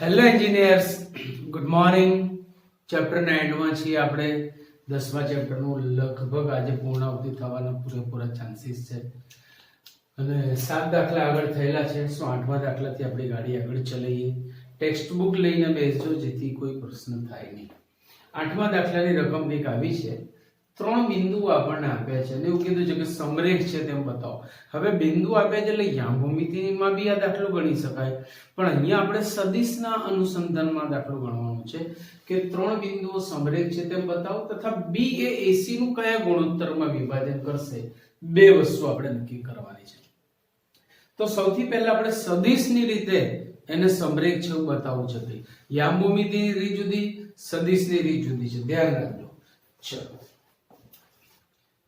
Hello engineers, good morning. ચેપ્ટરના એન્ડમાં છીએ આપણે. 10મા ચેપ્ટરનું લગભગ આજે પૂર્ણાવૃત્તિ થવાના પૂરેપૂરા ચાન્સીસ છે અને 7 દાખલા આગળ થયેલા છે. 8મા દાખલાથી આપણી ગાડી આગળ ચલાવીએ. ટેક્સ્ટ બુક લઈને બેસજો જેથી કોઈ પ્રશ્ન થાય નહીં. 8મા દાખલાની રકમ કંઈક આવી છે. 3 બિંદુઓ આપણને આપ્યા છે અને એવું કીધું છે કે સમરેખ છે તેમ બતાવો. હવે બિંદુ આપ્યા છે એટલે યામભૂમિતિમાં બી આ દાખલો ગણી શકાય, પણ અહીંયા આપણે સદિશના અનુસંધાનમાં દાખલો ગણવાનો છે કે 3 બિંદુઓ સમરેખ છે તેમ બતાવો તથા b એ AC નું કયા ગુણોત્તરમાં વિભાજન કરશે. બે વસ્તુ આપણે નક્કી કરવાની છે. તો સૌથી પહેલા આપણે સદિશની રીતે એને સમરેખ છે એવું બતાવવું છે. ભાઈ યામભૂમિતિની રીત જુદી, સદિશની રીત જુદી છે, ધ્યાન રાખજો. ચલો,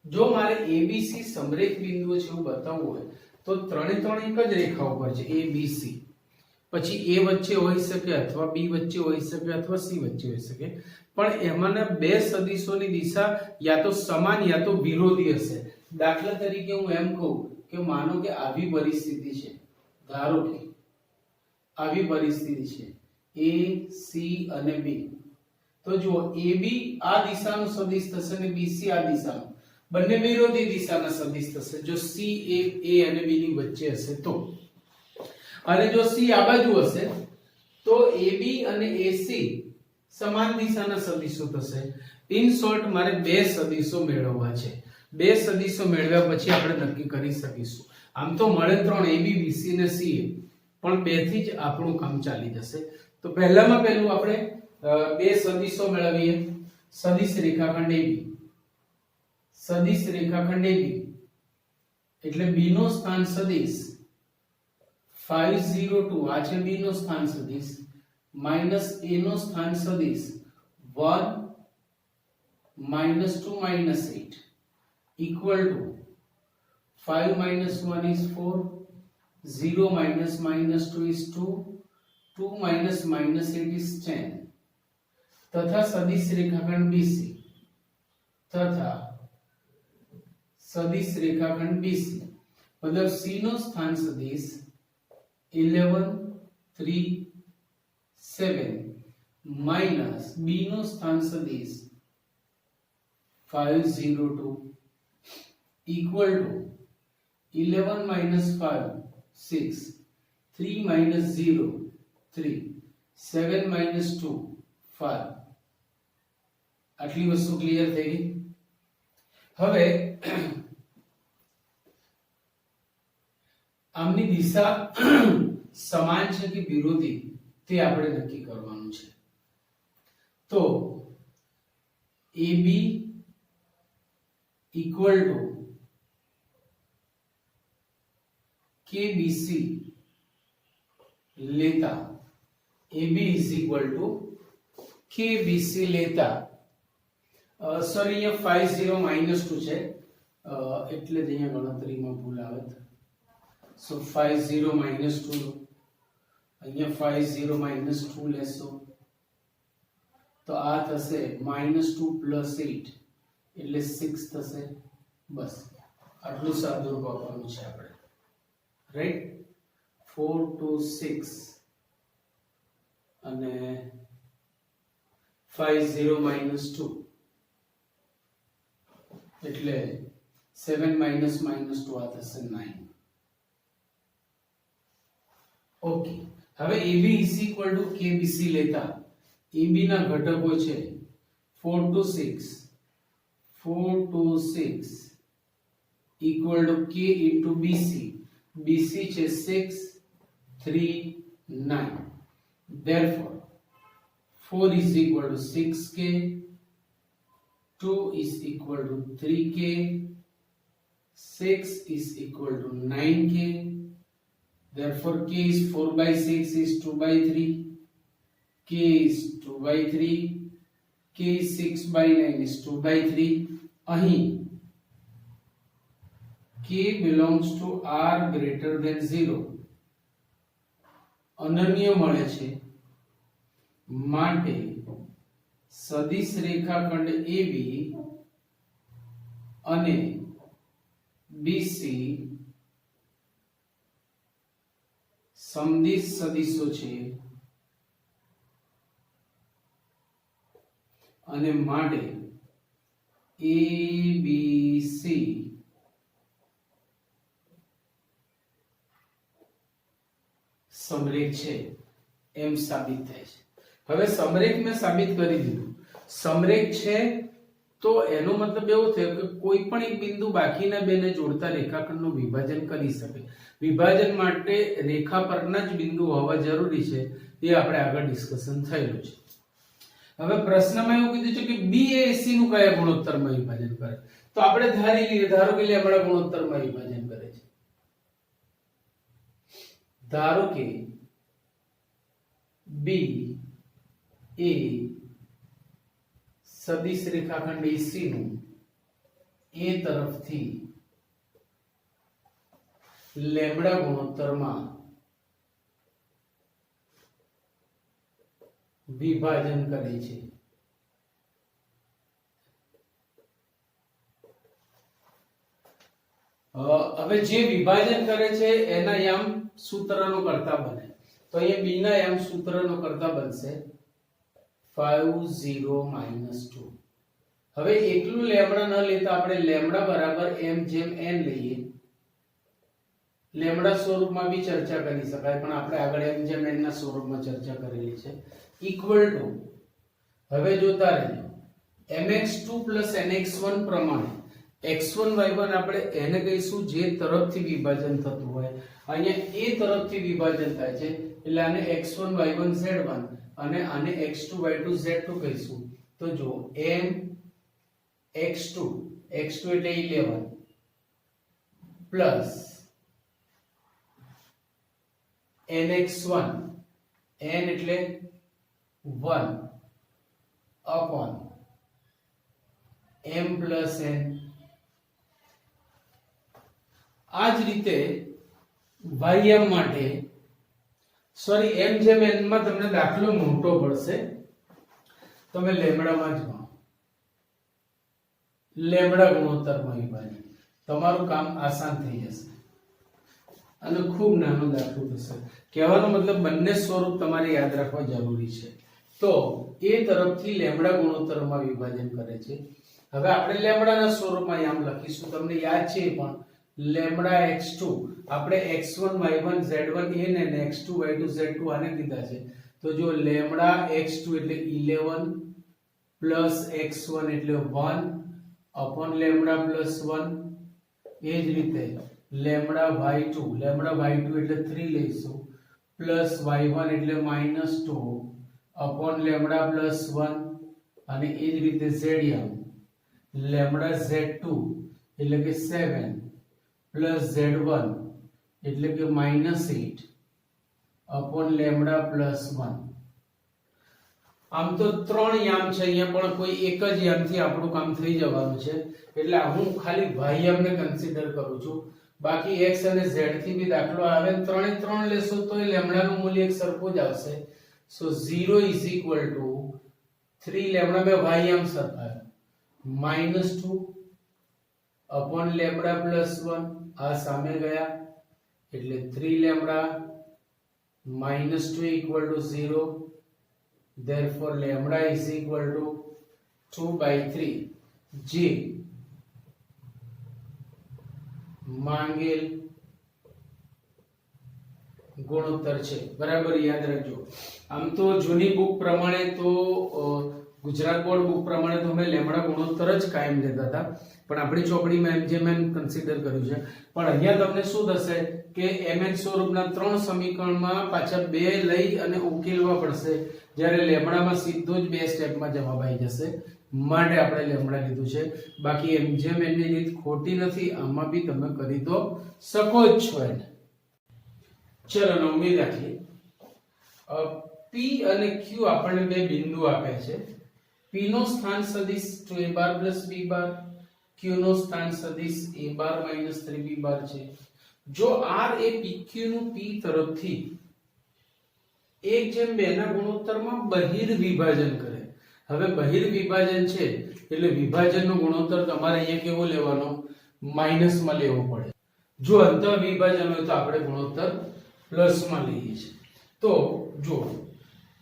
જો મારે ABC સમરેખ બિંદુઓ છે એવું બતાવવું હોય તો ત્રણે ત્રણ એક જ રેખા ઉપર છે ABC. પછી A વચ્ચે હોઈ શકે અથવા B વચ્ચે હોઈ શકે અથવા C વચ્ચે હોઈ શકે, પણ એમાંના બે સદિશોની દિશા યા તો સમાન યા તો વિરોધી હશે. દાખલા તરીકે હું એમ કહું કે માનો કે આવી પરિસ્થિતિ છે, ધારો કે આવી પરિસ્થિતિ છે A, C અને B. તો જો AB આ દિશાનું સદિશ થશે અને BC આ દિશાનું, બંને વિરોધી દિશાના સદિશ થશે જો C એ A અને B ની વચ્ચે હશે તો. અને જો C આ બાજુ હશે તો AB અને AC સમાન દિશાના સદિશો થશે. ઇન શોર્ટ મારે બે સદિશો મેળવવા છે. બે સદિશો મેળવ્યા પછી આપણે નક્કી કરી શકીશું. આમ તો મળે 3 AB, BC અને CA, પણ બે થી જ આપણું કામ ચાલી જશે. તો પહેલામાં પહેલું આપણે બે સદિશો મેળવીએ. સદિશ રેખાખંડ AB. સદિશ રેખાખંડ AB એટલે B નો સ્થાન સદિશ 502 આ છે B નો સ્થાન સદિશ માઈનસ A નો સ્થાન સદિશ 1 -2 -8 equal to 5 - 1 is 4, 0 - -2 is 2, 2 - -8 is 10. તથા સદિશ રેખાખંડ BC તથા સદિશ રેખાખંડ BC मतलब C નો સ્થાન સદિશ 11 3 7 માઈનસ B નો સ્થાન સદિશ 502 equal to 11 - 5 6, 3 - 0 3, 7 - 2 5. આટલી વસ્તુ ક્લિયર થઈ ગઈ. હવે આમની દિશા સમાન છે કે વિરોધી તે આપણે નક્કી કરવાનું છે. તો AB equal to KBC લેતા AB is equal to KBC લેતા સોરી અહીંયા 50 - 2 છે એટલે જ અહીંયા ગણતરીમાં ભૂલ આવે. So 50 - 2 અહીંયા 50 - 2 લેશો તો આ થશે -2 + 8 એટલે 6 થશે. બસ આટલું સાદું વાપરવાનું છે આપણે, રાઈટ. 4 to 6 અને 50 - 2 એટલે 7 - -2 આ થશે 9. ઓકે, હવે AB is equal to KBC લેતા AB ના ઘટકો છે 4 to 6 equal to K into BC. BC છે 6 3 9. Therefore 4 is equal to 6K, 2 is equal to 3K, 6 is equal to 9K. Therefore K is 4/6 is 2/3, K is 2/3, K is 6/9 is 2/3. અહીં K belongs to R greater than 0 અનન્ય મળે છે માટે સદિશ રેખાખંડ AB અને BC સમદિશ સદિશો છે અને માટે ABC સમરેખ છે એમ સાબિત થાય છે. હવે સમરેખ મેં સાબિત કરી દીધું. સમરેખ છે તો એનો મતલબ એવો થયો કે કોઈ પણ એક બિંદુ બાકીના બેને જોડતા રેખાખંડનું વિભાજન કરી શકે. વિભાજન માટે રેખા પરના જ બિંદુ હોવા જરૂરી છે, એ આપણે આગળ ડિસ્કશન થયેલું છે. હવે પ્રશ્નમાં એવું કીધું છે કે બી એ એસી નું કયા ગુણોત્તરમાં વિભાજન કરે, તો આપણે ધારી લઈએ, ધારો કે લેમડા ગુણોત્તરમાં વિભાજન કરે છે. ધારો કે બી એ સદિશ રેખાખંડ AC નું એ તરફથી લેમ્બડા ગુણોત્તરમાં વિભાજન કરે છે. હવે જે વિભાજન કરે છે એના યામ સૂત્રનો કરતા બને, તો અહીંયા બી ના યામ સૂત્રનો કરતા બનશે 5 0 -2. હવે એકલું લેમ્બડા ન લેતા આપણે લેમ્બડા બરાબર m જેમ n લઈએ. લેમ્બડા સ્વરૂપમાં બી ચર્ચા કરી શકાય, પણ આપણે આગળ m જેમ n ના સ્વરૂપમાં ચર્ચા કરેલી છે. ઇક્વલ ટુ, હવે જોતા રહેજો, mx2 nx1 પ્રમાણે x1 y1 આપણે એને કહીશું જે તરફથી વિભાજન થતું હોય. અહીંયા એ તરફથી વિભાજન થાય છે એટલે આને x1 y1 z1 અને આને x2 y2 z2 કહીશું. તો જો m x2 એટલે 11 પ્લસ nx1 n એટલે 1 upon m plus n. આ જ રીતેym માટે સોરી m જેમ n માં તમને દાખલો મોટો પડશે, તમે લેમ્બડામાં જ ગણો. લેમ્બડા ગુણોત્તરમાં વિભાજન, તમારું કામ આસાન થઈ જશે અને ખૂબ નાનો દાખલો થશે. કહેવાનો મતલબ બંને સ્વરૂપ તમારે યાદ રાખવા જરૂરી છે. તો એ તરફથી લેમ્બડા ગુણોત્તરમાં વિભાજન કરે છે. હવે આપણે લેમ્બડાના સ્વરૂપમાં યામ લખીશું, તમને યાદ છે પણ લેમ્બડા x2 આપણે x1 y1 z1 a ને x2 y2 z2 આને કીધા છે. તો જો લેમ્બડા x2 એટલે 11 પ્લસ x1 એટલે 1 અપોન લેમ્બડા પ્લસ 1. એ જ રીતે લેમ્બડા y2 એટલે 3 લઈશું પ્લસ y1 એટલે -2 અપોન લેમ્બડા પ્લસ 1. અને એ જ રીતે z1 લેમ્બડા z2 એટલે કે 7 પ્લસ z1 એટલે કે -8 અપોન લેમ્બડા પ્લસ 1. આમ તો 3 યામ છે, અહીંયા પણ કોઈ એક જ યામથી આપણું કામ થઈ જવાનું છે, એટલે હું ખાલી y યામને કન્સિડર કરું છું. બાકી x અને z થી બી દાખલો આવે, 3 એ 3 લેશો તો એ લેમ્બડાનું મૂલ્ય એક સરખું જ આવશે. સો 0 3 લેમ્બડા બે y યામ સરખા -2 અપોન લેમ્બડા પ્લસ 1. આ સામે ગયા એટલે 3 lambda -2 0. therefore lambda is equal to 2/3 જે માંગેલ ગુણોત્તર છે. બરાબર યાદ રાખજો. આમ તો જૂની બુક પ્રમાણે તો ગુજરાત બોર્ડ બુક પ્રમાણે તો અમે લેમ્બડા ગુણોત્તર જ કાયમ લેતા હતા, પણ આપણી ચોપડીમાં એમ જેમ કન્સિડર કર્યું છે. પણ અહીંયા તમને શું થશે કે mn સ્વરૂપના 3 સમીકરણમાં પાછા 2 લઈ અને ઉકેલવા પડશે, જ્યારે લેમ્બડામાં સીધો જ 2 સ્ટેપમાં જવાબ આવી જશે. માટે આપણે લેમ્બડા લીધું છે. બાકી એમ જેમ એની રીત ખોટી નથી, આમાં બી તમે કરી તો શકો જ છો એને. ચલો નવમી દાખલી. P અને Q આપણને બે બિંદુ આપ્યા છે. P નો સ્થાન સદિશ 2a બાર પ્લસ b બાર, Q નો સ્થાન સદિશ a બાર માઈનસ 3b બાર છે. જો R એ PQ નું P તરફથી 1/2 ના ગુણોત્તરમાં બહિર્વિભાજન કરે. હવે બહિર્વિભાજન છે એટલે વિભાજનનો ગુણોત્તર તમારે અહીંયા કેવો લેવાનો? માઈનસમાં લેવો પડે. જો અંતઃવિભાજન હોય તો આપણે ગુણોત્તર પ્લસમાં લઈએ છીએ. તો જો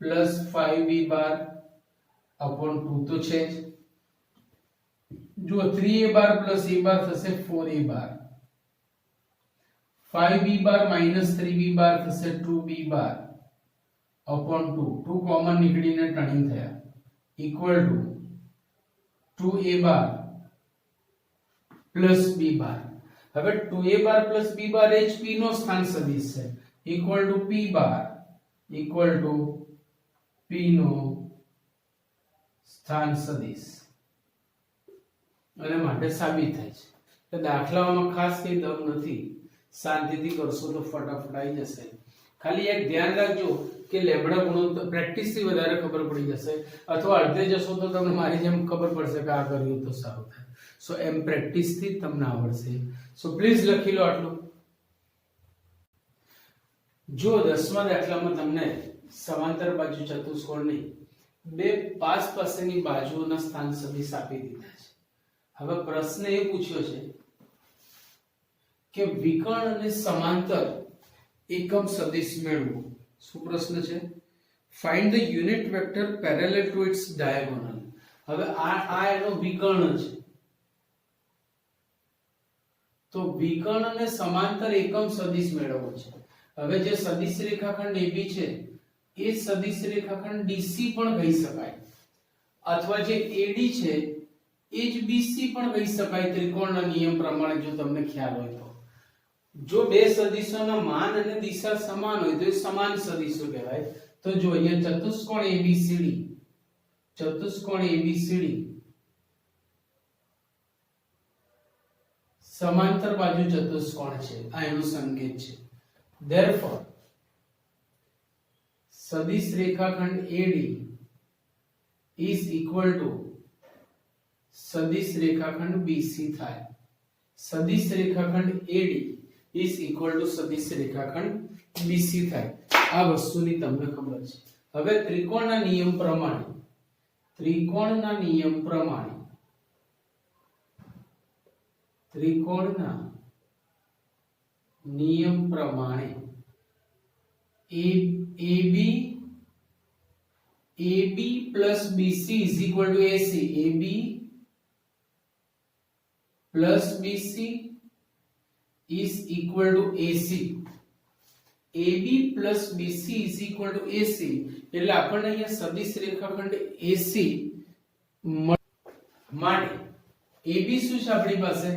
પ્લસ 5b બાર અપોન 2 તો છે જ. જો 3a બાર પ્લસ a બાર થશે 4a બાર, 5b બાર માઇનસ 3b બાર થશે 2b બાર અપોન 2 કોમન નીકળીને ટર્નિંગ થયા equal to 2a bar plus b બાર. હવે 2a બાર પ્લસ b બાર એ જ p નો સ્થાન સદિશ છે equal to p bar equal to p નો સ્થાન સદિશ, અને માટે સાબિત થાય છે. તો દાખલાઓમાં ખાસ કઈ દમ નથી, શાંતિથી કરશો તો ફટાફટ આવી જશે. ખાલી એક ધ્યાન રાખજો કે લેમ્બડા ગુણોત્તર પ્રેક્ટિસ થી વધારે ખબર પડી જશે, અથવા અડધે જશો તો તમને મારી જેમ ખબર પડશે કે આ કર્યું તો સારું થાય. સો એમ પ્રેક્ટિસ થી તમને આવડશે. સો પ્લીઝ લખી લો આટલું. જો 10મા દાખલામાં તમને સમાંતર બાજુ ચતુષ્કોણની બે પાસ પાસેની બાજુઓના સ્થાન સદિશ આપી દીધા છે. હવે પ્રશ્ન એ પૂછ્યો છે કે વિકર્ણ અને સમાંતર એકમ સદિશ મેળવો. શું પ્રશ્ન છે? Find the unit vector parallel to its diagonal. હવે આ એનો વિકર્ણ છે. તો વિકર્ણ અને સમાંતર એકમ સદિશ મેળવવો છે. હવે જે સદિશ રેખાખંડ AB છે એ સદિશ રેખાખંડ DC પણ કહી શકાય, અથવા જે AD છે એ જ BC પણ કહી શકાય ત્રિકોણના નિયમ પ્રમાણે, જો તમને ખ્યાલ હોય તો. જો બે સદિશોના માન અને દિશા સમાન હોય તો એ સમાન સદિશો કહેવાય. તો જો અહીંયા ચતુષ્કોણ ABCD સમાંતર બાજુ ચતુષ્કોણ છે, આ એનો સંકેત છે. therefore સદિશ રેખાખંડ AD is equal to સદિશ રેખાખંડ BC થાય. સદિશ રેખાખંડ AD is equal to સદિશ રેખાખંડ BC થાય. આ વસ્તુની તમને ખબર છે. હવે ત્રિકોણના નિયમ પ્રમાણે AB plus BC is equal to AC. AB plus BC is equal to AC. AB plus BC is equal to AC. એટલે આપણને અહીંયા સદિશ રેખાખંડ AC માટે AB શું છે આપણી પાસે?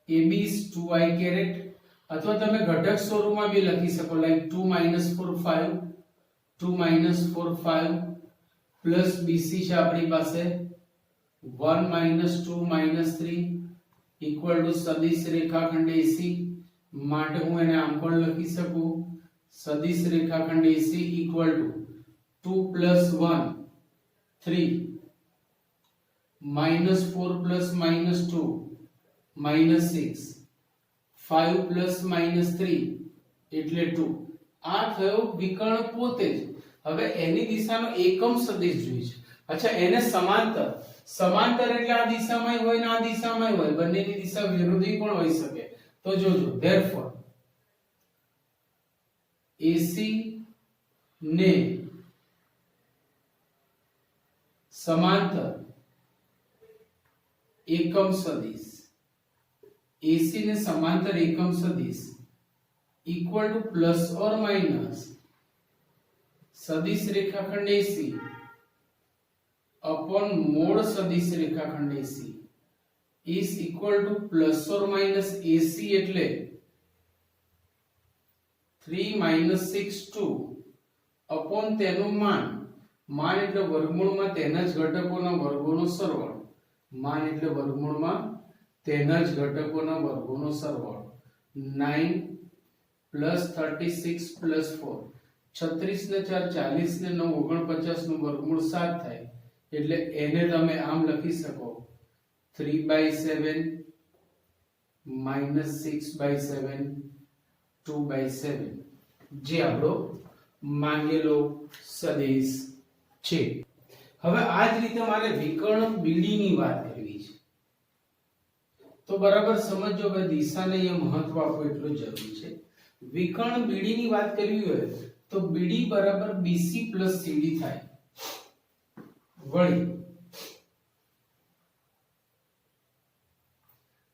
AB is 2i caret, અથવા તમે ઘટક સ્વરૂપમાં બી લખી શકો, લાઈક 2 4 5 પ્લસ BC છે આપણી પાસે 1 2 3 ઇક્વલ ટુ સદિશ રેખાખંડ AC. માટે હું એને આમ પણ લખી શકું, સદિશ રેખાખંડ AC ઇક્વલ ટુ 2 + 1 3 -4 + -2 -6 5 + -3 એટલે 2. આ થયો વિકર્ણ પોતે જ. હવે એની દિશાનો એકમ સદિશ જોઈએ છે. અચ્છા, એને સમાંતર એટલે આ દિશામાં હોય ને આ દિશામાં હોય, બંનેની દિશા વિરોધી પણ હોઈ શકે. તો જોજો, therefore AC ને સમાંતર એકમ સદિશ equal to plus or minus સદિશ રેખાખંડ AC अपॉन मोड सदिश रेखाखंड AC is equal to plus or minus AC એટલે 3 - 6 2 upon તેનું માન એટલે વર્ગમૂળમાં તેના જ ઘટકોના વર્ગોનો સરવાળો. માન એટલે વર્ગમૂળમાં તેના જ ઘટકોના વર્ગોનો સરવાળો. 9 + 36 + 4 36 ને 4 40 ને 9 49 નું વર્ગમૂળ 7 થાય. એટલે એને તમે આમ લખી શકો 3/7 -6/7 2/7, જે આપણો માંગેલો સદિશ છે. હવે આ જ રીતે મારે વિકર્ણ BD ની વાત કરવી છે. તો બરાબર સમજો, કે દિશાને અહીંયા મહત્વ આપવું એટલું જરૂરી છે. વિકર્ણ BD ની વાત કરવી હોય તો BD બરાબર BC પ્લસ CD થાય. વળી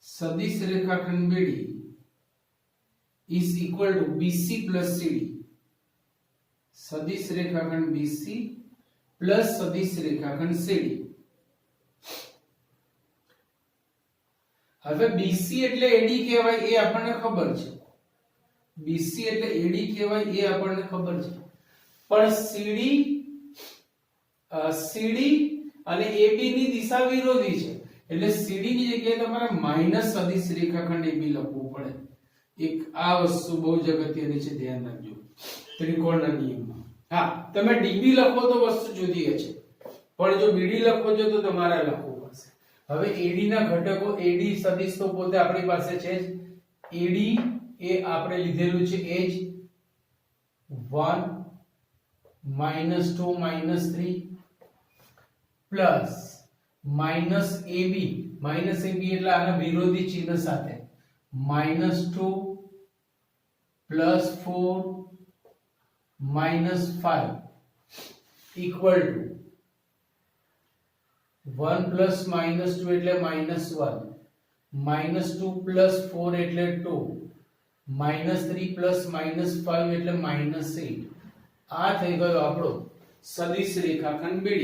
સદિશ રેખાખંડ BD is equal to BC plus CD. સદિશ રેખાખંડ BC પ્લસ સદિશ રેખાખંડ CD. હવે BC એટલે AD કહેવાય એ આપણને ખબર છે. BC એટલે AD કહેવાય એ આપણને ખબર છે. પણ CD અને AB ની દિશા વિરોધી છે. એટલે CD ની જગ્યાએ તમારે માઈનસ સદિશ રેખાખંડ AB લખવું પડે. એક આ વસ્તુ બહુ જ અગત્યની છે, ધ્યાન રાખજો ત્રિકોણના નિયમમાં. હા, તમે DB લખો તો વસ્તુ જુદી છે, પણ જો BD લખો છો તો તમારે લખવું પડશે. હવે AD ના ઘટકો, AD સદિશ તો પોતે આપણી પાસે છે જ. AD એ આપણે લીધેલું છે એજ 1 -2 -3 પ્લસ માઈનસ AB એટલે આના વિરોધી ચિહ્ન સાથે -2 +4 -5 ઇક્વલ ટુ 1 + -2 એટલે -1, -2 + 4 એટલે 2, -3 + -5 એટલે -8. આ થઈ ગયો આપણો સદિશ રેખાખંડ BD,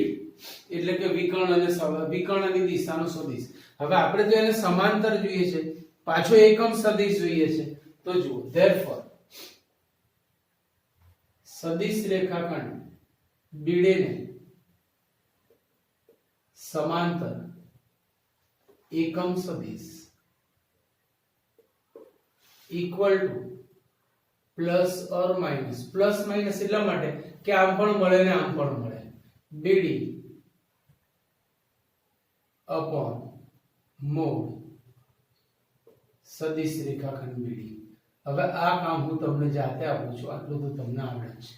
એટલે કે વિકર્ણની દિશાનો સદિશ. હવે આપણે તો એને સમાંતર જોઈએ છે, પાછો એકમ સદિશ જોઈએ છે. તો જુઓ, therefore સદિશ રેખાખંડ BD ને સમાંતર એકમ સદિશ equal to plus or minus. Plus minus એટલા માટે કે આમ પણ મળે ને આમ પણ મળે. BD upon mod સદિશ રેખાખંડ BD. હવે આ કામ હું તમને જાતે આપું છું, આટલું તો તમને આવડે છે.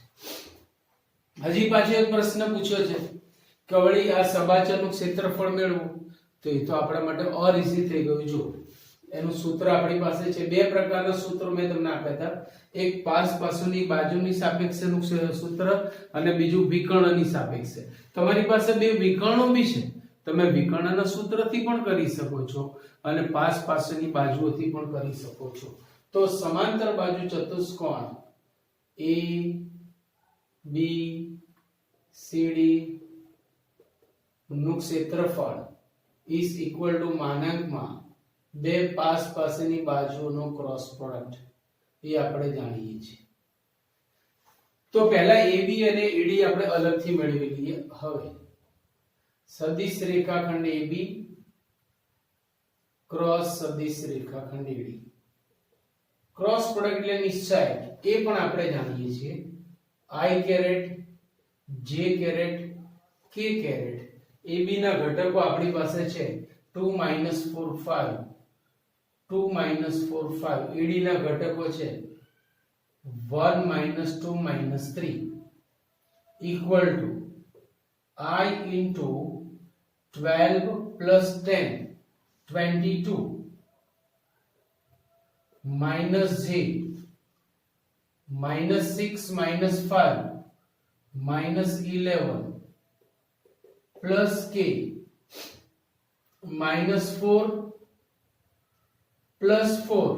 હજી પાછો એક પ્રશ્ન પૂછ્યો છે કે વળી આ સબાચરનું ક્ષેત્રફળ મેળવવું, તો એ તો આપણા માટે ઓર ઈઝી થઈ ગયું. જો એનું સૂત્ર આપણી પાસે છે, બે પ્રકારના સૂત્રો મેં તમને આપ્યા હતા. એક પાસની બાજુની સાપેક્ષેનું સૂત્ર અને બીજું વિકર્ણની સાપેક્ષે. તમારી પાસે બે વિકર્ણો બી છે, તમે વિકર્ણના સૂત્રથી પણ કરી શકો છો અને પાસની બાજુઓથી પણ કરી શકો છો. તો સમાંતર બાજુ ચતુષ્કોણ ABCD નું ક્ષેત્રફળ is equal to માનાંકમાં બે પાસની બાજુઓનો ક્રોસ પ્રોડક્ટ. એ આપણે જાણીએ છીએ. તો પહેલા AB અને AD આપણે અલગથી મેળવી લઈએ. હવે સદિશ રેખાખંડ AB ક્રોસ સદિશ રેખાખંડ AD, ક્રોસ પ્રોડક્ટ એટલે નિશ્ચય, એ પણ આપણે જાણીએ છીએ. I caret J caret K caret. AB ના ઘટકો આપણી પાસે છે 2 - 4 5, 2 - 4 5. AD ના ઘટકો છે 1 - 2 - 3 equal to I into 12 plus 10 22 minus J -6 -5 -11 plus K -4 plus 4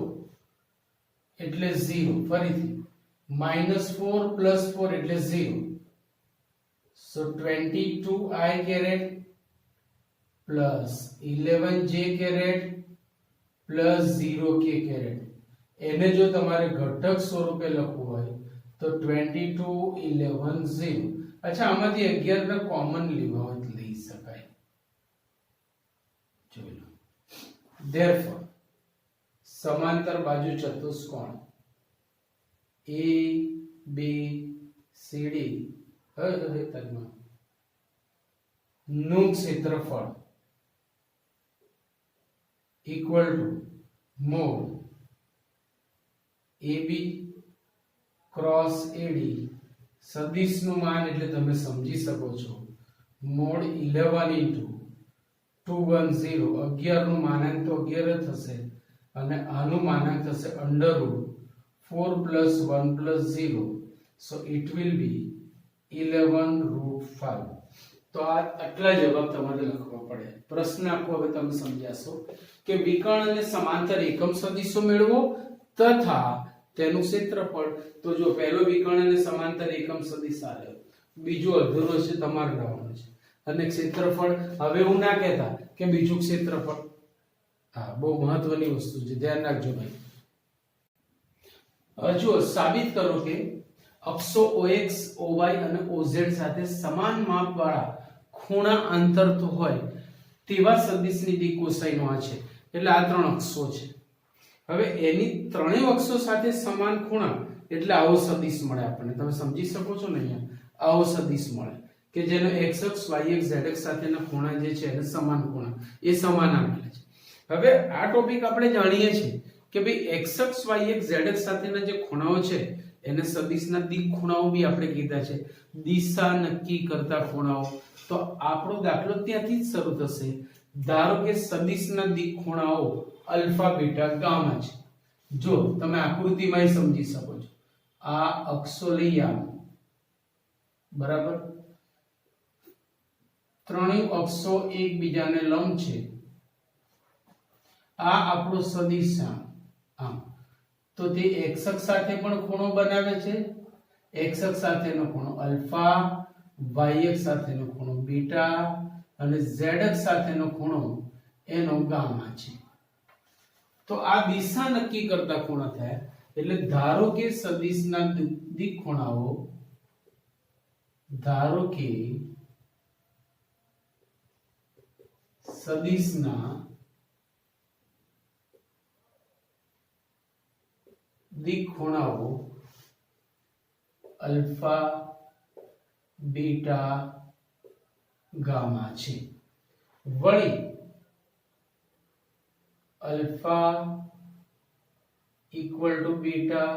એટલે 0. ફરીથી -4 plus 4 એટલે 0. So 22I caret plus 11J caret plus 0K caret. એને જો તમારે ઘટક સ્વરૂપે લખવું હોય તો 22 11 0. અચ્છા, આમાંથી 11 ને કોમન લેવા હોય તો લઈ શકાય. જોઈ લો. Therefore સમાંતર બાજુ ચતુષ્કોણ ABCD નું ક્ષેત્રફળ equal to mode AB cross AD. સદિશનું માન એટલે તમે સમજી શકો છો, મોડ 11 into 210. 11 નું માનાંક તો 11 થશે અને આનું માનાંક થશે √4 + 1 + 0 સો ઇટ વિલ બી 11√5. તો આ આટલા જવાબ તમારે લખવા પડે. પ્રશ્ન આખો હવે તમે સમજાશો કે વિકર્ણ અને સમાંતર એકમ સદિશો મેળવો તથા તેનું ક્ષેત્રફળ. તો જો પહેલો વિકર્ણ અને સમાંતર એકમ સદિશ આલ્યો, બીજો અધૂરો છે તમારે લાવવાનો છે, અને ક્ષેત્રફળ હવે હું ના કહેતા કે બીજું ક્ષેત્રફળ. હા, બહુ મહત્વની વસ્તુ છે, ધ્યાન રાખજો ભાઈ. જો સાબિત કરો કે અક્ષો OX, OY અને OZ સાથે સમાન માપ વાળા ખૂણા અંતરતો હોય તેવા સદિશની દિક્ કોસાઈનો આ છે. એટલે આ ત્રણ અક્ષો છે. હવે એની ત્રણેય અક્ષો સાથે સમાન ખૂણા એટલે આવો સદિશ મળે આપણને. તમે સમજી શકો છો ને? અહીંયા આવો સદિશ મળે કે જેનો x અક્ષ y અક્ષ z અક્ષ સાથેના ખૂણા જે છે એને સમાન ખૂણા એ સમાન આપેલા છે. હવે આ ટોપિક આપણે જાણીએ છીએ કે ભાઈ x અક્ષ y અક્ષ z અક્ષ સાથેના જે ખૂણાઓ છે એને સદિશના દિક્ ખૂણાઓ બી આપણે કીધા છે, દિશા નક્કી કરતા ખૂણાઓ. તો આપણો દાખલો ત્યાંથી જ શરૂ થશે. ધારો કે સદિશના દિક્ ખૂણાઓ અલ્ફા બીટા ગામા છે. જો તમે આકૃતિમાં સમજી શકો છો, આ અક્ષો લઈ આવો, બરાબર. ત્રણેય અક્ષો એકબીજાને લંબ છે. આ આપણો સદિશ આમ, તો તે x અક્ષ સાથે પણ ખૂણો બનાવે છે. x અક્ષ સાથેનો ખૂણો અલ્ફા, y અક્ષ સાથેનો ખૂણો બીટા અને z અક્ષ સાથેનો ખૂણો એનો ગામા છે. તો આ દિશા નક્કી કરતા ખૂણા થયા. એટલે ધારો કે સદિશના દિક્ ખૂણાઓ, ધારો કે સદિશના દિક્ ખૂણાઓ અલ્ફા બીટા ગામા છે. વળી alpha equal to beta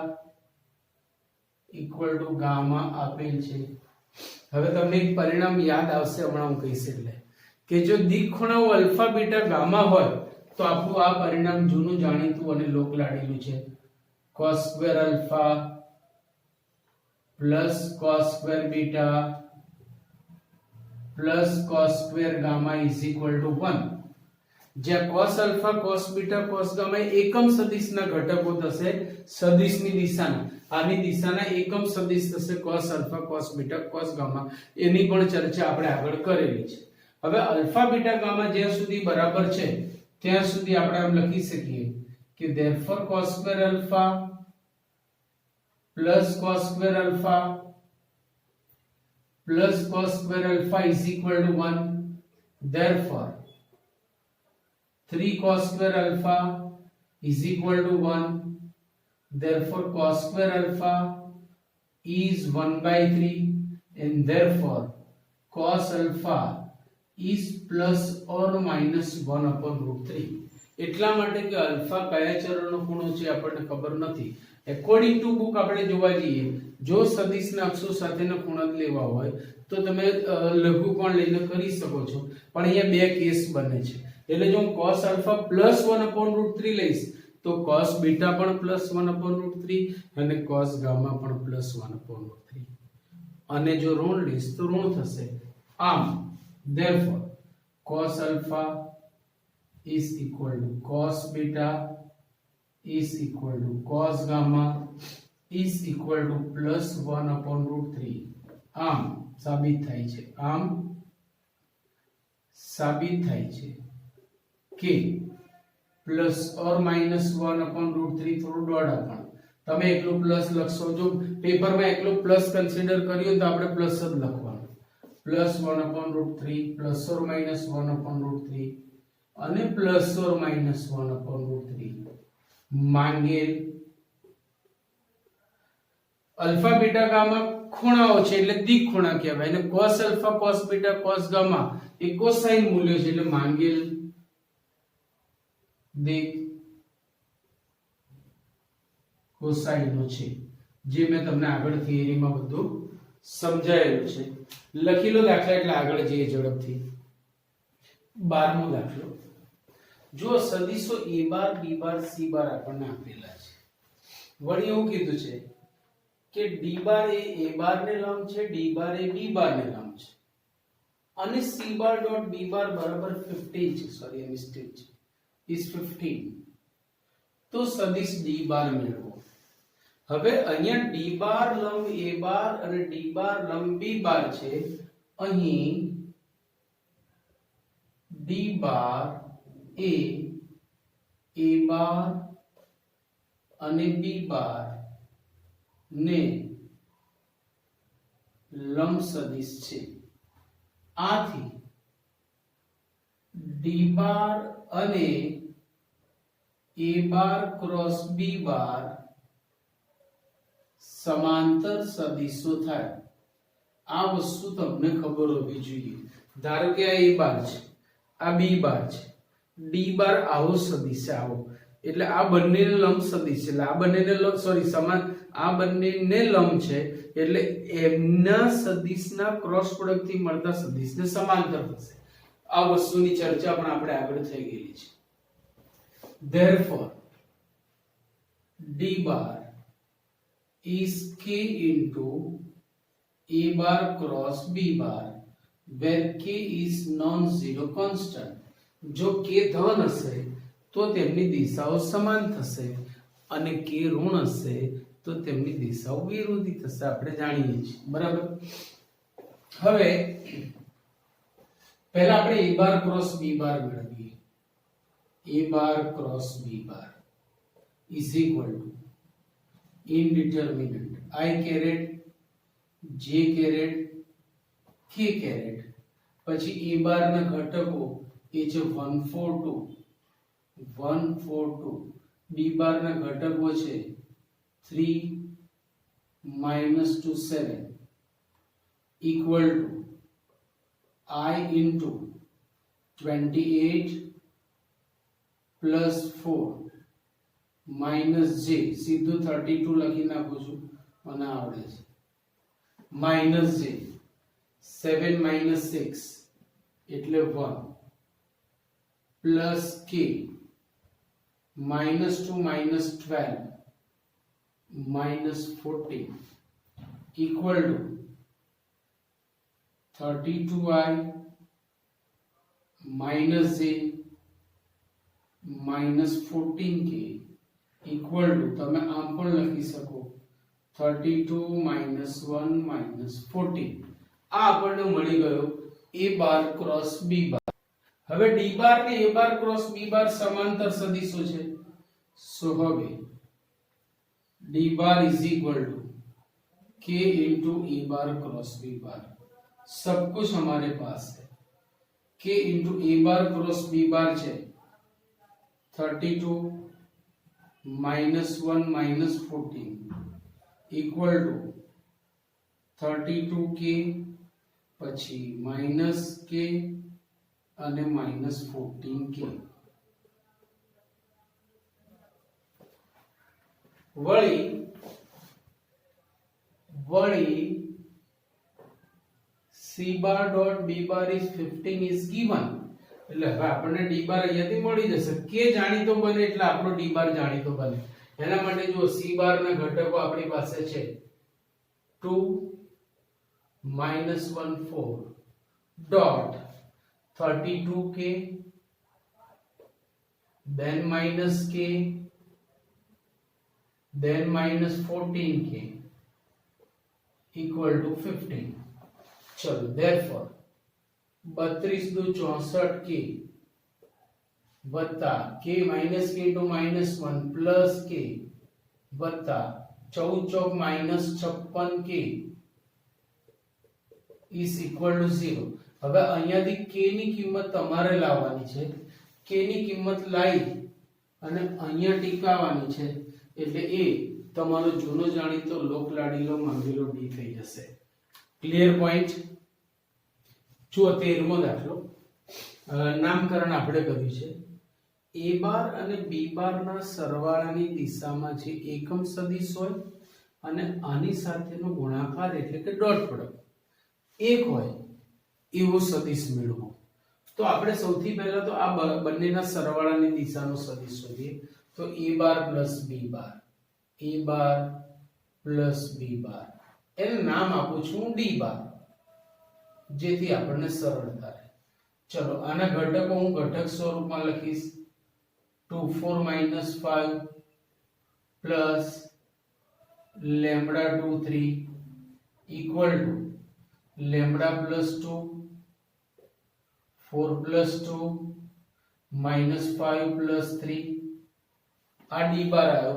equal to gamma આપેલ છે. હવે તમને એક પરિણામ યાદ આવશે, હમણાં હું કહીશ. એટલે કે જો દિક્ ખૂણાઓ અલ્ફા બીટા ગામા હોય તો આપણું આ પરિણામ જૂનું જાણીતું અને લોકલાડીલું છે. cos square alpha plus cos square beta plus cos square gamma is equal to 1. જ્યાં cos alpha cos beta cos gamma એકમ સદિશના ઘટકો થશે સદિશની દિશાના. આની દિશાના એકમ સદિશ થશે cos alpha cos beta cos gamma. એની પણ ચર્ચા આપણે આગળ કરેલી છે. હવે અલ્ફા બીટા ગામા જ્યાં સુધી બરાબર છે ત્યાં સુધી આપણે આમ લખી શકીએ કે therefore cos square alpha plus cos square alpha plus cos square alpha is equal to 1. therefore 3 cos square alpha is equal to 1. therefore cos square alpha is 1 by 3 and therefore cos alpha is plus or minus 1 upon root 3. એટલા માટે કે alpha કયા ચરણનો ખૂણો છે આપણને ખબર નથી. According to book આપણે જોવા જઈએ, જો સદિશના અક્ષો સાથેના ખૂણા લેવા હોય તો તમે લઘુકોણ લઈને કરી શકો છો, પણ અહીંયા બે કેસ બને છે. એટલે જો હું cos alpha plus 1 upon root 3 લઈશ તો cos beta પણ plus 1 upon root 3 અને cos gamma પણ plus 1 upon root 3. અને જો ઋણ લઈશ તો ઋણ થશે. આમ therefore cos alpha is equal to cos beta is equal to cos gamma is equal to plus 1 upon root 3. આમ સાબિત થાય છે. આમ સાબિત થાય છે કે plus or minus 1 upon root 3 થોડું ડોટ આપણ. તમે એકલું પ્લસ લખશો, જો પેપરમાં એકલું પ્લસ કન્સિડર કર્યું તો આપણે પ્લસ જ લખવાનું. Plus 1 upon root 3 plus or minus 1 upon root 3 અને plus or minus 1 upon root 3. માંગેલ અલ્ફા બીટા ગામા ખૂણાઓ છે એટલે દિક્ ખૂણા કહેવાય, અને cos alpha cos beta cos gamma એ કોસાઇન મૂલ્યો છે એટલે માંગેલ દિક્ કોસાઇનો છે, જે મેં તમને આગળ થિયરીમાં બધું સમજાયેલું છે. લખી લો દાખલા એટલે આગળ જઈએ ઝડપથી. 12મો દાખલો. જો સદિશો a bar b bar c બાર આપણને આપેલા છે, વળી એવું કીધું છે કે ડી બાર એ a બાર ને લંબ છે, ડી બાર એ b બાર ને લંબ છે અને c બાર ડોટ b બાર બરાબર 15 છે, સોરી મિસ્ટેક છે, is 15. તો સદિશ ડી બાર મેળવો. હવે અહીંયા ડી બાર લંબ a બાર અને ડી બાર લંબ b બાર છે. અહીં ડી બાર એ a બાર અને b બાર ને લંબ સદિશ છે. આથી ડી બાર અને a બાર ક્રોસ b બાર સમાંતર સદિશો થાય. આ વસ્તુ તમને ખબર હોવી જોઈએ. ધારો કે આ a બાર છે, આ b બાર છે, d બાર આવો સદિશ છે, આવો, એટલે આ બંનેને લંબ સદિશ છે, એટલે આ બંનેને લંબ, સોરી, સમાન, આ બંનેને લંબ છે, એટલે એમના સદિશના ક્રોસ પ્રોડક્ટ થી મળતા સદિશને સમાંતર થશે. આ વસ્તુની ચર્ચા પણ આપણે આગળ થઈ ગયેલી છે. therefore d bar is k into a bar cross b bar where k is non-zero constant. જો k ધન હશે તો તેમની દિશાઓ સમાન થશે અને k ઋણ હશે તો તેમની દિશાઓ વિરોધી થશે. આપણે જાણીએ છીએ, બરાબર. હવે પહેલા આપણે a બાર ક્રોસ b બાર મેળવીએ. a bar cross b bar is equal to indeterminate I caret j caret k caret, પછી a બાર ના ઘટકો એ છે 142 b બાર ના ઘટકો છે 3 -2 7 equal to I into 28 plus 4 minus j, સીધું 32 લખી નાખું છું, મને આવડે છે, minus j 7 minus 6 એટલે 1 plus k minus 2 minus 12 minus 14 equal to 32i minus j minus 14k equal to, તમે આમ પણ લખી શકો 32 minus 1 minus 14. આ આપણને મળી ગયો a બાર ક્રોસ b બાર. હવે d બાર ને a બાર ક્રોસ b બાર સમાંતર સદિશો છે. સો હવે d bar is equal to k into a bar cross b बार. सब कुछ हमारे पास है. k into a bar cross b बार है 32 minus 1 minus 14 equal to 32k પછી minus k અને minus 14k. વળી c bar dot b bar is 15 is given. એટલે હવે આપણને d બાર અહીંયાથી મળી જશે. k જાણીતો બને એટલે આપણો d બાર જાણીતો બને. એના માટે જો c બાર ના ઘટકો આપણી પાસે છે 2 -1 4 dot 32k then minus k then minus 14k equal to 15. चलो therefore 32 दो 64k वत्ता k minus k to minus 1 plus k वत्ता 14 चौक minus 56k is equal to 0. હવે અહીંયાથી k ની કિંમત તમારે લાવવાની છે. k ની કિંમત લાવી અને અહીંયા ટીકાવવાની છે, એટલે એ તમારો જૂનો જાણીતો લોક લાડીલો માંગેલો d થઈ જશે. Clear point. જો 13મો દાખલો, નામકરણ આપણે કર્યું છે. a બાર અને b બાર ના સરવાળાની દિશામાં જે એકમ સદિશ હોય અને આની સાથેનો ગુણાકાર એટલે કે ડોટ પ્રોડક્ટ એક હોય એવો સદિશ મેળવો. તો આપણે સૌથી પહેલા તો આ બંનેના સરવાળાની દિશાનો સદિશ શોધીએ. તો a bar plus b bar, a bar plus B bar, એને નામ આપું છું ડી બાર, જેથી આપણને સરળતા રહે. ચલો આના ઘટકો હું ઘટક સ્વરૂપમાં લખીશ. 2 4 minus 5 plus lambda 2 3 equal to lambda plus 2 4 plus 2 minus 5 plus 3 આ ડી બાર આવ્યો.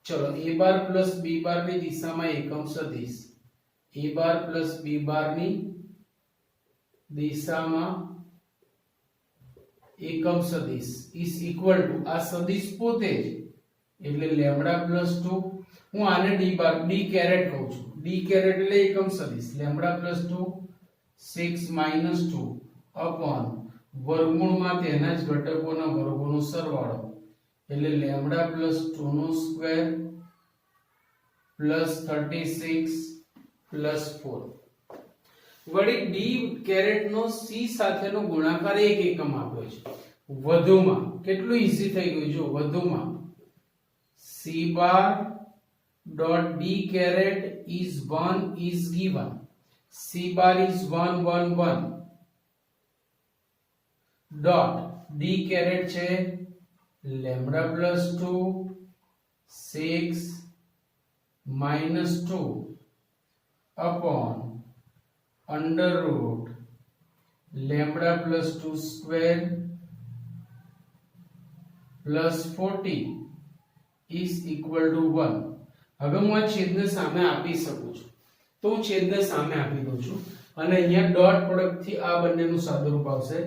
ચલો a બાર પ્લસ b બાર ની દિશામાં એકમ સદિશ a બાર પ્લસ b બાર ની દિશામાં એકમ સદિશ is equal to આ સદિશ પોતે જ એટલે લેમ્બડા પ્લસ 2, હું આને ડી બાર ડી કેરેટ કહું છું. ડી કેરેટ એટલે એકમ સદિશ લેમ્બડા પ્લસ 2 6 minus 2 upon વર્ગમૂળમાં તેના જ ઘટકોના વર્ગોનો સરવાળો એટલે લેમ્બડા પ્લસ 2 નો સ્ક્વેર પ્લસ 36 પ્લસ 4. વળી ડી કેરેટ નો સી સાથેનો ગુણાકાર એક એકમ આપ્યો છે. વધુમાં કેટલું ઈઝી થઈ ગયું જો, વધુમાં c bar dot d caret is 1 is given. c bar is 1 1 1 dot d caret છે lambda plus 2 6 minus 2 upon under root lambda plus 2 square plus 40 is equal to 1. હવે હું આ છેદને સામે આપી શકું છું, તો હું છેદને સામે આપી દઉં છું અને અહીંયા ડોટ પ્રોડક્ટ થી આ બંનેનું સાદુરૂપ આવશે.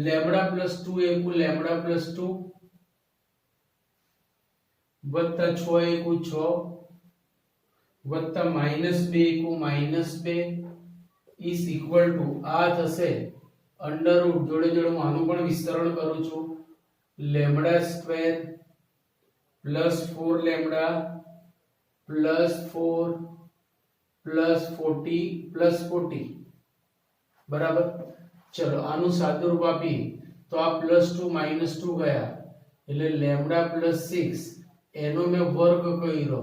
લેમ્બડા પ્લસ 2 એકુ લેમ્બડા પ્લસ 2 વત્તા 6 એકુ 6 વત્તા minus 2 એકુ minus 2 is equal to આ થશે અંડર રૂટ જોડે જોડે હું આનું પણ વિસ્તરણ કરું છું lambda square plus 4 lambda plus 4 plus 40 plus 40 બરાબર. ચલો આનું સાદુરૂપ આપી તો આ પ્લસ 2 માઈનસ 2 ગયા એટલે લેમ્બડા પ્લસ 6 એનો મેં વર્ગ કર્યો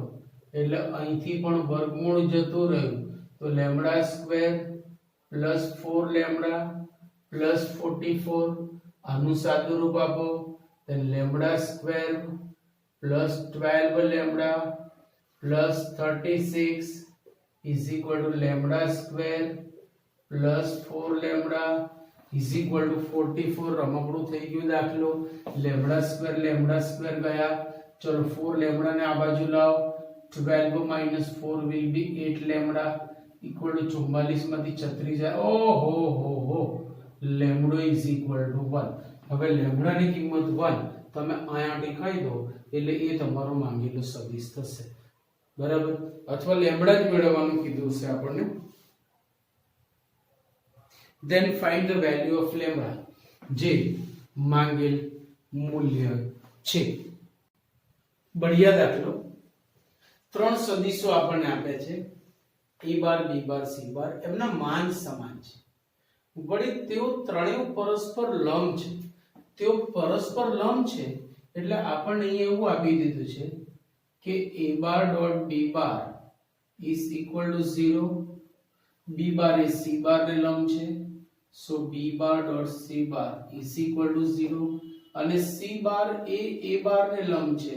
એટલે અહીંથી પણ વર્ગમૂળ જતું રહ્યું તો lambda square plus 4 lambda plus 44 આનું સાદુરૂપ આપો તો lambda square plus 12 lambda plus 36 is equal to lambda square plus 4 lambda is equal to 44. રમકડું થઈ ગયું દાખલો. લેમ્બડા સ્ક્વેર ગયા. ચલો 4 લેમ્બડા ને આ બાજુ લાવો. 12 minus 4 will be 8 lambda equal to 44 માંથી 36 જાય. ઓહો હો હો લેમ્બડો is equal to 1. હવે લેમ્બડા ની કિંમત 1 તમે અહીંયા દેખાઈ દો એટલે એ તમારો માંગેલો સદિશ થશે. બરાબર. અથવા લેમ્બડા જ મેળવવાનું કીધું છે આપણને. then find the value of lambda જે માંગેલ મૂલ્ય છે. બઢિયા દાખલો. ત્રણ સદિશો આપણને આપે છે a bar b bar c બાર, એમના માન સમાન છે. વળી તેઓ ત્રણેય પરસ્પર લંબ છે. તેઓ પરસ્પર લંબ છે એટલે આપણને અહીંયા એવું આપી દીધું છે કે a bar dot b bar is equal to 0, b bar A c bar ને લંબ છે, so b bar dot c bar is equal to 0 અને c bar A a bar ને લંબ છે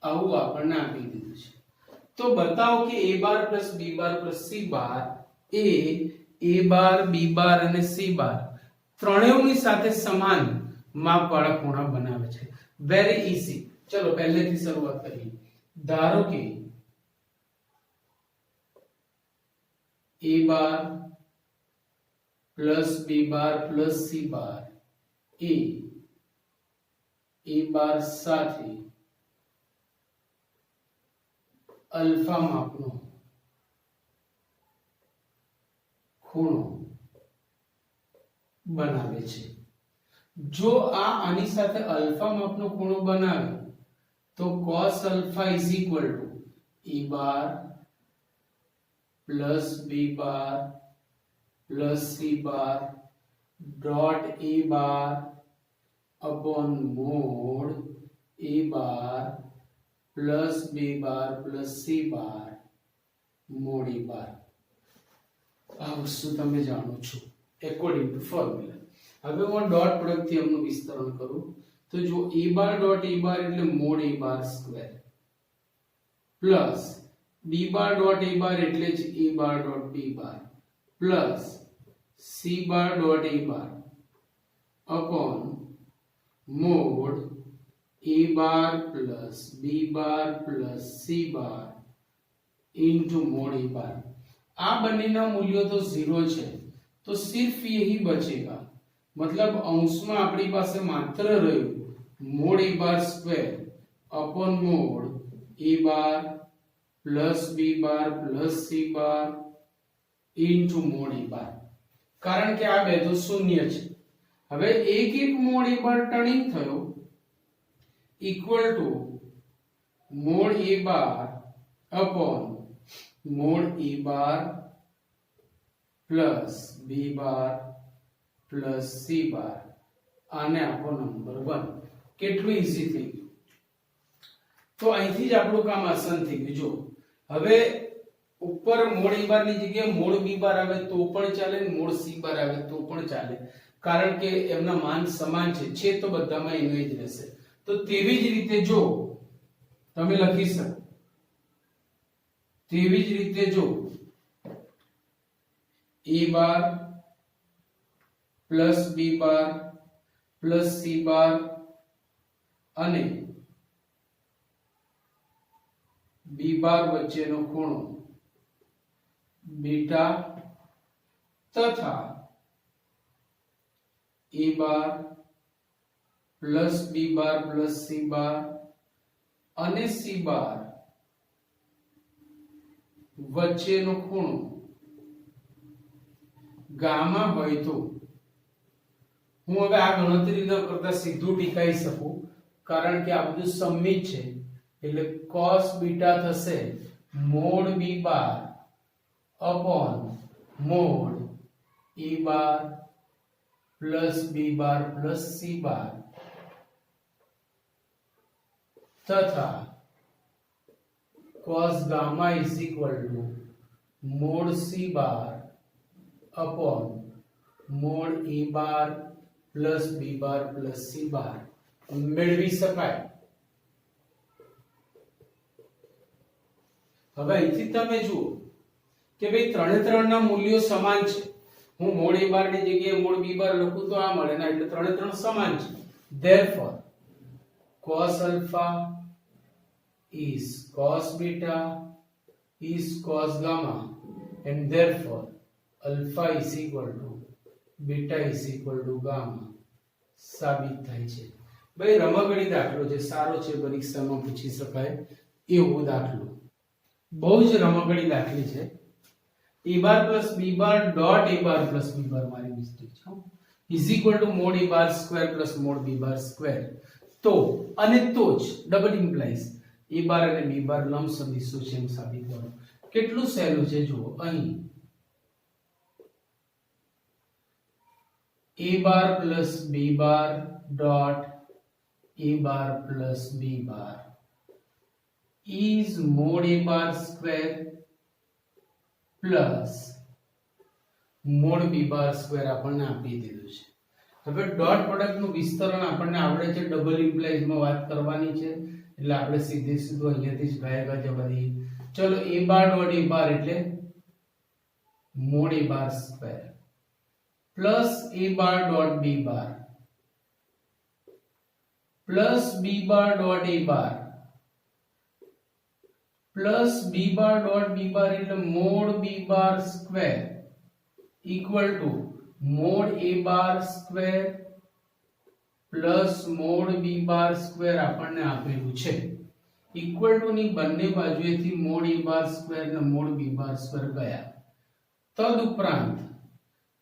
આવું આપણને આપી દીધું છે. તો બતાવો કે a bar plus b bar plus c bar A a bar b bar અને c bar ત્રણેયની સાથે સમાન માપવાળા ખૂણા બનાવે છે. Very easy. ચલો પહેલેથી શરૂઆત કરીએ. ધારો કે a bar plus b bar plus c bar A a bar સાથે અલ્ફા માપનો ખૂણો બનાવે છે. જો આ આની સાથે અલ્ફા માપનો ખૂણો બનાવે તો cos alpha is equal to a bar plus b bar plus c bar dot a bar upon mod a bar plus b bar plus c bar mod A bar. આ વસ્તુ તમે જાણો છો એકોર્ડિંગ ટુ ફોર્મ્યુલા. હવે હું dot product થી એમનું વિસ્તરણ કરું તો જો a બાર ડોટ a બાર એટલે mode a bar square plus b bar dot a બાર એટલે જ a bar dot b bar plus c bar dot a bar upon mode a bar plus b bar plus c bar into mode a બાર. આ બંનેના મૂલ્યો તો 0 છે તો સિર્ફ यही बचेगा. मतलब अंश में अपनी पास मात्र રહ્યું mode a bar square upon mode a bar plus b bar plus c bar into mode a બાર. કારણ કે આ બે તો શૂન્ય છે. હવે એક એક મોડ a બાર ટર્નિંગ થયો equal to mode a bar upon mode a bar plus b bar plus c બાર. આને આપો નંબર 1. કેટલું ઈઝી થઈ ગયું. તો અહીંથી જ આપણું કામ આસાન થઈ ગયું. જો હવે ઉપર મોડ a બાર ની જગ્યાએ મોડ b બાર આવે તો પણ ચાલે, મોડ c બાર આવે તો પણ ચાલે, કારણ કે એમના માન સમાન છે તો બધામાં એનો જ રહેશે. તો તેવી જ રીતે જો તમે લખી શકો, તેવી જ રીતે જો a bar plus b bar plus c બાર અને b બાર વચ્ચેનો ખૂણો બીટા તથા a bar plus b bar plus c બાર અને c બાર વચ્ચેનો ખૂણો ગામા હોય તો હું હવે આ ગણતરી ન કરતા સીધું ટીકાઈ શકું, કારણ કે આ બધું સમમિત છે. એટલે cos બીટા થશે mode b bar upon mode a bar plus b bar plus c બાર તથા cos gamma is equal to mode c bar upon mode a bar plus b bar plus c बार મેળવી શકાય. હવે અહીંથી તમે જુઓ કે ભાઈ ત્રણે ત્રણના મૂલ્યો સમાન છે. હું મોડ a બાર ની જગ્યાએ મોડ b બાર લખું તો આ મળે ને, એટલે ત્રણે ત્રણ સમાન છે. therefore cos alpha is cos beta is cos gamma and therefore alpha is equal to beta is equal to gamma સાબિત થાય છે. ભાઈ રમકડી દાખલો છે, સારો છે, પરીક્ષામાં પૂછી શકાય એવો દાખલો. બહુ જ રમકડી દાખલી છે. a bar plus b bar dot a bar plus b બાર મારી મિસ્ટેક છે is equal to mode a bar square plus mode b bar square. તો અને તો જ ડબલ ઇમ્પ્લાઇઝ a બાર અને b બાર લંબસદિશો છે એમ સાબિત કરો. કેટલું સહેલું છે જુઓ. અહીં a bar plus b bar dot a bar plus b bar is mod a bar square plus mod b bar square આપણને આપી દીધું છે. હવે ડોટ પ્રોડક્ટ નું વિસ્તરણ આપણને આવડે છે, ડબલ ઇમ્પ્લાઇઝ માં વાત કરવાની છે, એટલે આપણે સીધે સીધું અહીંયાથી જ ગાયગા જવા દઈએ. ચલો a bar dot a bar એટલે mod a bar square plus a bar dot b bar plus b bar dot a bar plus b bar dot b बार એટલે mode b bar square equal to mode a bar square plus mode b bar square આપણને આપેલું છે. Equal to ની બંને બાજુએથી mode a bar square ને mode b બાર square ગયા. તદ ઉપરાંત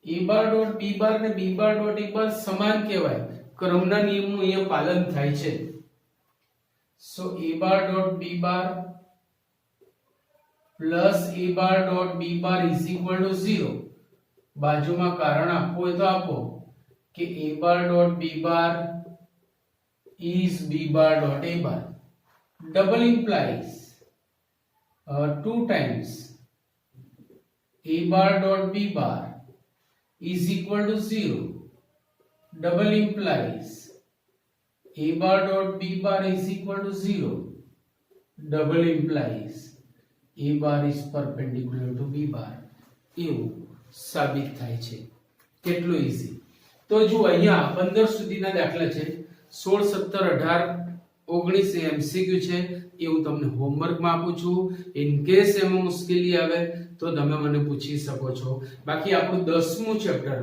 a બાર ડોટ b બાર ને b બાર ડોટ a બાર સમાન કહેવાય, ક્રમના નિયમનું અહીંયા પાલન થાય છે. સો a bar dot b bar plus a bar dot b bar is equal to 0. બાજુમાં કારણ આપવું હોય તો આપો કે a bar dot b bar is b bar dot a bar. Double implies 2 times a bar dot b bar is equal to 0 double implies a bar dot b bar is equal to 0 double implies a bar is perpendicular to b bar એવું સાબિત થાય છે કેટલું easy તો જો અહીંયા 15 સુધીના દાખલા છે 16 17 18 19 એ એમસીક્યુ છે એ હું તમને હોમવર્કમાં આપું છું ઇન કેસ એમાં મુશ્કેલી આવે તો તમે મને પૂછી શકો છો બાકી આપણું 10મું ચેપ્ટર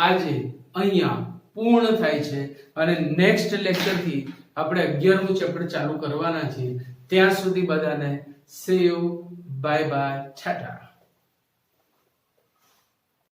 આજે અહીંયા પૂર્ણ થાય છે અને નેક્સ્ટ લેક્ચર થી આપણે 11મું ચેપ્ટર ચાલુ કરવાના છે ત્યાં સુધી બધાને સે યુ બાય બાય ટાટા